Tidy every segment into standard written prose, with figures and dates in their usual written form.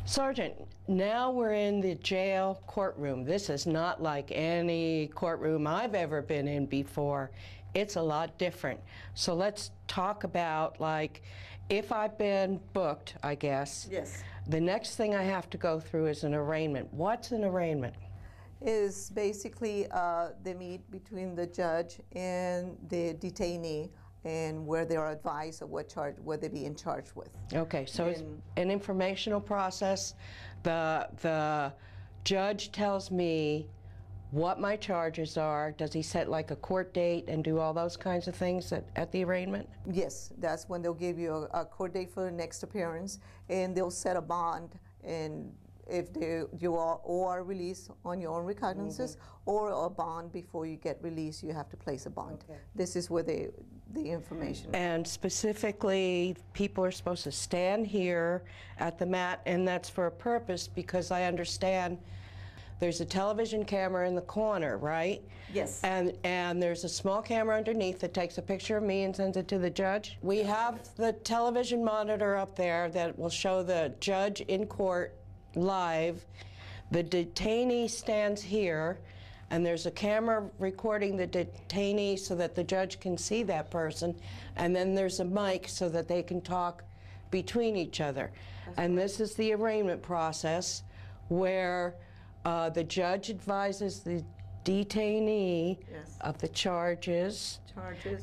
Sergeant, now we're in the jail courtroom. This is not like any courtroom I've ever been in before. It's a lot different. So let's talk about, like, if I've been booked, I guess. Yes. The next thing I have to go through is an arraignment. What's an arraignment? Is basically the meet between the judge and the detainee, and where they are advised of what they're being charged with. Okay, so it's an informational process. The judge tells me what my charges are. Does he set like a court date and do all those kinds of things at the arraignment? Yes, that's when they'll give you a court date for the next appearance, and they'll set a bond, and if you are released on your own recognizances, or a bond before you get released, you have to place a bond. Okay. This is where the information. And specifically, people are supposed to stand here at the mat, and that's for a purpose, because I understand there's a television camera in the corner, right? Yes. And there's a small camera underneath that takes a picture of me and sends it to the judge. We have the television monitor up there that will show the judge in court live. The detainee stands here, and there's a camera recording the detainee so that the judge can see that person, and then there's a mic so that they can talk between each other. And this is the arraignment process, where the judge advises the detainee of the charges,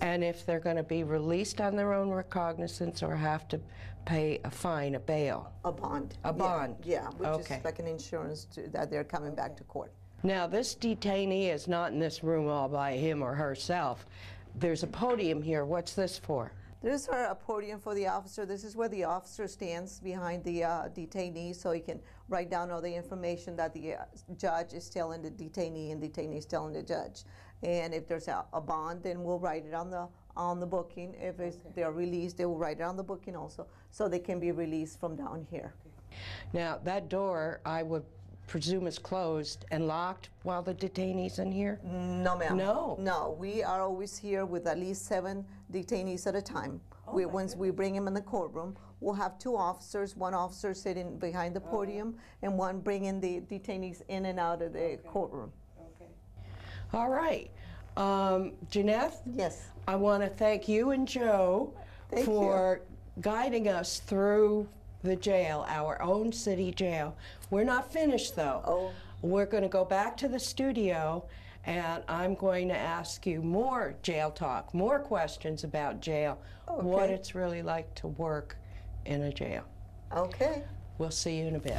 and if they're going to be released on their own recognizance or have to pay a fine, a bail. A bond. A bond. Yeah, which is like an insurance that they're coming back to court. Now, this detainee is not in this room all by him or herself. There's a podium here. What's this for? There's a podium for the officer. This is where the officer stands behind the detainee, so he can write down all the information that the judge is telling the detainee, and the detainee is telling the judge. And if there's a bond, then we'll write it on the booking. If they're released, they will write it on the booking also, so they can be released from down here. Now, that door, I would presume, is closed and locked while the detainee's in here? No, ma'am. No. No, we are always here with at least 7 detainees at a time. Once we bring them in the courtroom, we'll have 2 officers, one officer sitting behind the podium, and one bringing the detainees in and out of the courtroom. Okay. All right. Jeanette? Yes. I want to thank you and Joe for guiding us through the jail, our own city jail. We're not finished, though. Oh. We're going to go back to the studio, and I'm going to ask you more jail talk, more questions about jail, what it's really like to work in a jail. Okay. We'll see you in a bit.